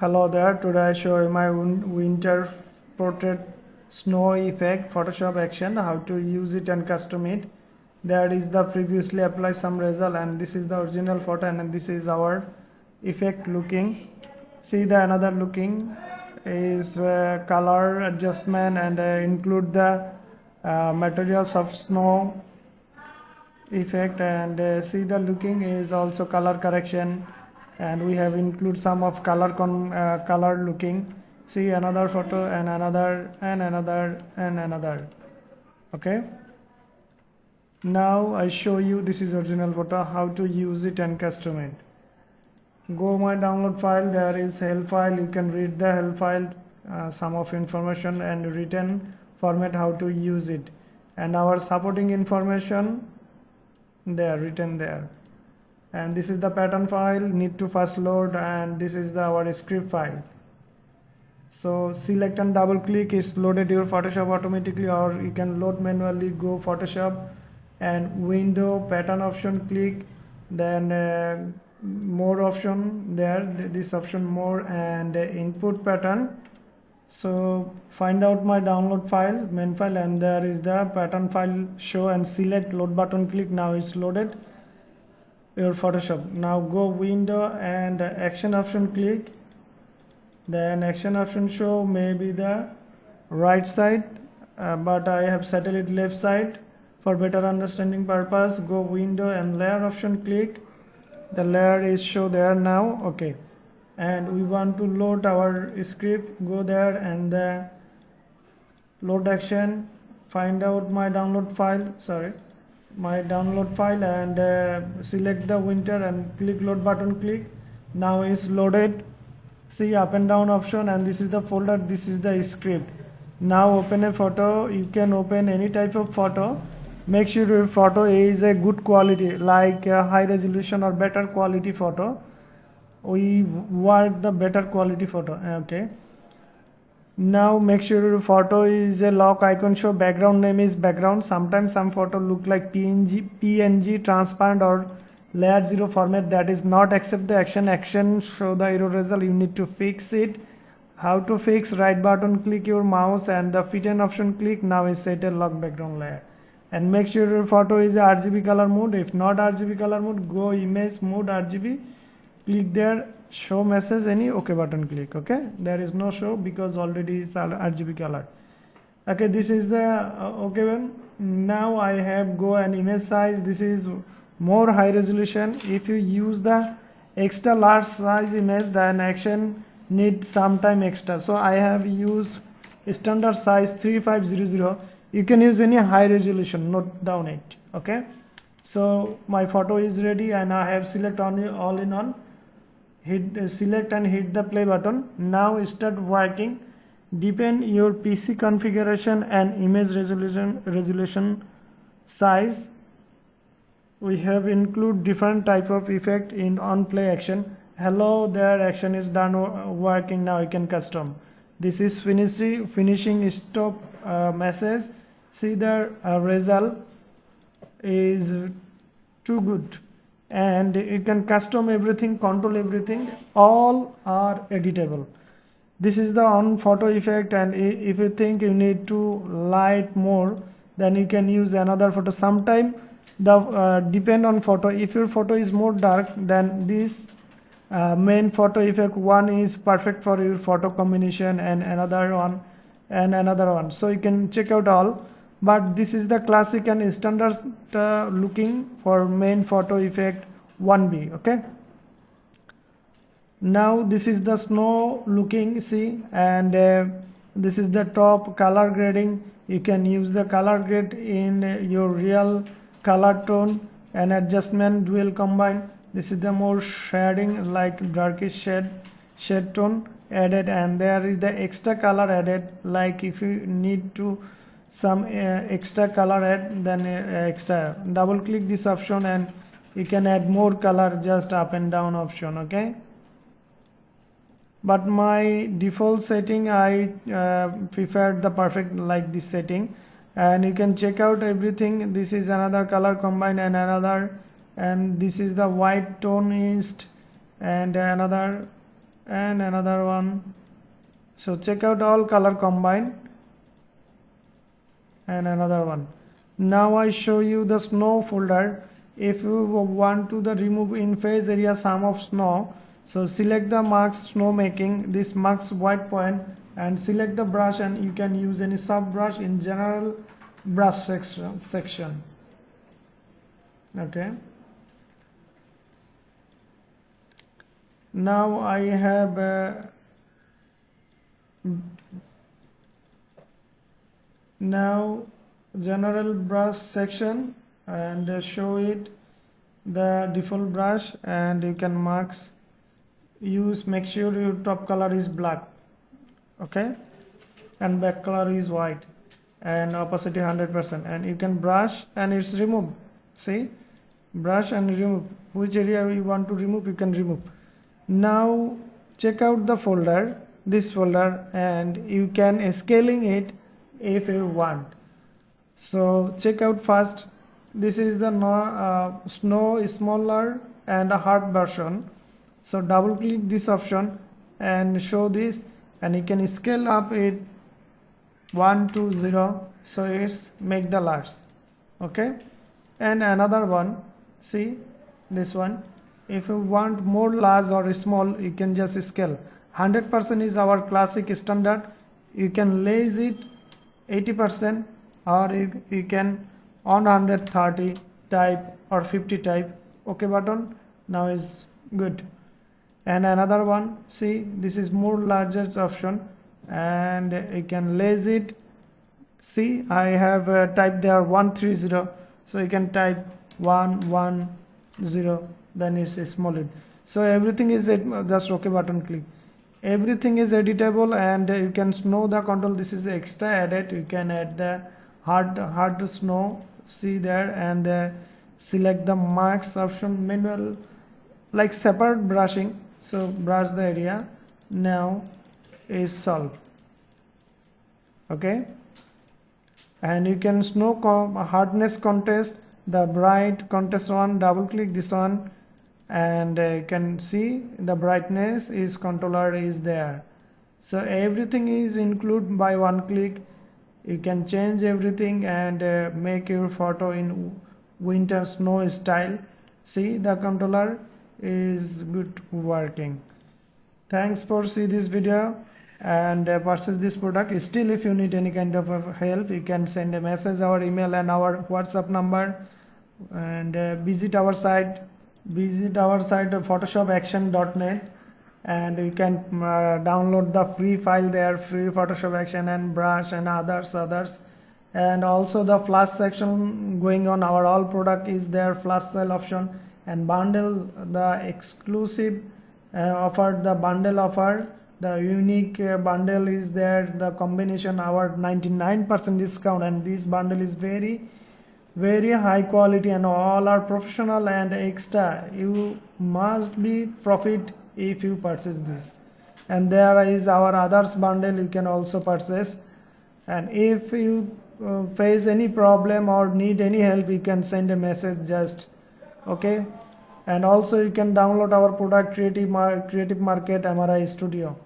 Hello there, today I show you my winter portrait snow effect Photoshop action, how to use it and custom it. There is the previously applied some result, and this is the original photo, and this is our effect looking. See the another looking is color adjustment, and include the materials of snow effect, and see the looking is also color correction, and we have include some of color looking. See another photo and another and another and another. Okay, now I show you, this is original photo, how to use it and custom it. Go my download file, there is help file, you can read the help file, some of information and written format how to use it, and our supporting information there written there. And this is the pattern file, need to first load, and this is our script file. So select and double click, is loaded your Photoshop automatically, or you can load manually. Go Photoshop and window pattern option, click, then more option there, this option more, and input pattern. So find out my download file, main file, and there is the pattern file show, and select load button, click. Now it's loaded your Photoshop. Now go window and action option, click, then action option show maybe the right side, but I have settled it left side for better understanding purpose. Go window and layer option, click, the layer is show there now. Okay, and we want to load our script, go there and the load action, find out my download file, and select the winter and click load button, click. Now is loaded. See up and down option, and this is the folder, this is the script. Now open a photo, you can open any type of photo. Make sure your photo is a good quality, like a high resolution or better quality photo. We want the better quality photo. Okay, now make sure your photo is a lock icon show, background name is background. Sometimes some photo look like png transparent or layer 0 format, that is not accept the action show the error result, you need to fix it. How to fix? Right button, click your mouse and the fit and option, click. Now is set a lock background layer, and make sure your photo is a RGB color mode. If not RGB color mode, go image mode RGB, click there, show message any, OK button, click. Okay, there is no show because already is RGB color. Okay, this is the OK one. Now I have go an image size, this is more high resolution. If you use the extra large size image, then action need some time extra, so I have used standard size 3500. You can use any high resolution, note down it. Okay, so my photo is ready, and I have select on all in on, hit select and hit the play button. Now start working. Depend your PC configuration and image resolution size. We have include different type of effect in on play action. Hello there, action is done working. Now you can custom. This is finishing stop message. See the result is too good, and you can custom everything, control everything, all are editable. This is the on photo effect, and if you think you need to light more, then you can use another photo. Sometime the depend on photo, if your photo is more dark, then this main photo effect one is perfect for your photo combination, and another one, so you can check out all. But this is the classic and standard looking for main photo effect 1B. Okay, now this is the snow looking, see, and this is the top color grading. You can use the color grade in your real color tone, and adjustment dual combine. This is the more shading, like darkish shade tone added, and there is the extra color added, like if you need to some extra color add, then extra double click this option and you can add more color, just up and down option. Okay, but my default setting, I preferred the perfect like this setting, and you can check out everything. This is another color combine, and another, and this is the white tone east, and another and another one. So check out all color combine, and another one. Now I show you the snow folder. If you want to remove in face area sum of snow, so select the marks snow making, this marks white point, and select the brush, and you can use any sub brush in general brush section. Okay. Now I have now general brush section, and show it the default brush, and you can marks use, make sure your top color is black, okay, and back color is white, and opacity 100%, and you can brush and it's removed. See, brush and remove, which area you want to remove you can remove. Now check out the folder, this folder, and you can scaling it if you want. So check out first, this is the snow smaller and a hard version. So double click this option and show this, and you can scale up it 1 to 0, so it's make the large, okay. And another one, see this one, if you want more large or small, you can just scale. 100% is our classic standard, you can raise it 80%, or you can on 130 type or 50 type, okay button. Now is good. And another one, see this is more larger option, and you can raise it. See, I have typed there 130, so you can type 110, then it's a small it. So everything is just okay button click. Everything is editable, and you can snow the control. This is extra edit, you can add the hard snow, see there, and select the marks option, manual, like separate brushing. So brush the area, now is solved, okay. And you can snow hardness contest, the bright contest one, double click this one, and you can see the brightness is controller is there. So everything is included by one click. You can change everything and make your photo in winter snow style. See, the controller is good working. Thanks for see this video, and purchase this product. Still, if you need any kind of help, you can send a message, our email and our WhatsApp number, and visit our site photoshop-action.net, and you can download the free file there, free Photoshop Action and brush and others, and also the flash section going on. Our all product is there, flash sale option, and bundle, the exclusive offer, the bundle offer, the unique bundle is there, the combination, our 99% discount, and this bundle is very high quality, and all are professional and extra. You must be profit if you purchase this. And there is our others bundle, you can also purchase. And if you face any problem or need any help, you can send a message just, okay. And also you can download our product Creative Market MRI Studio.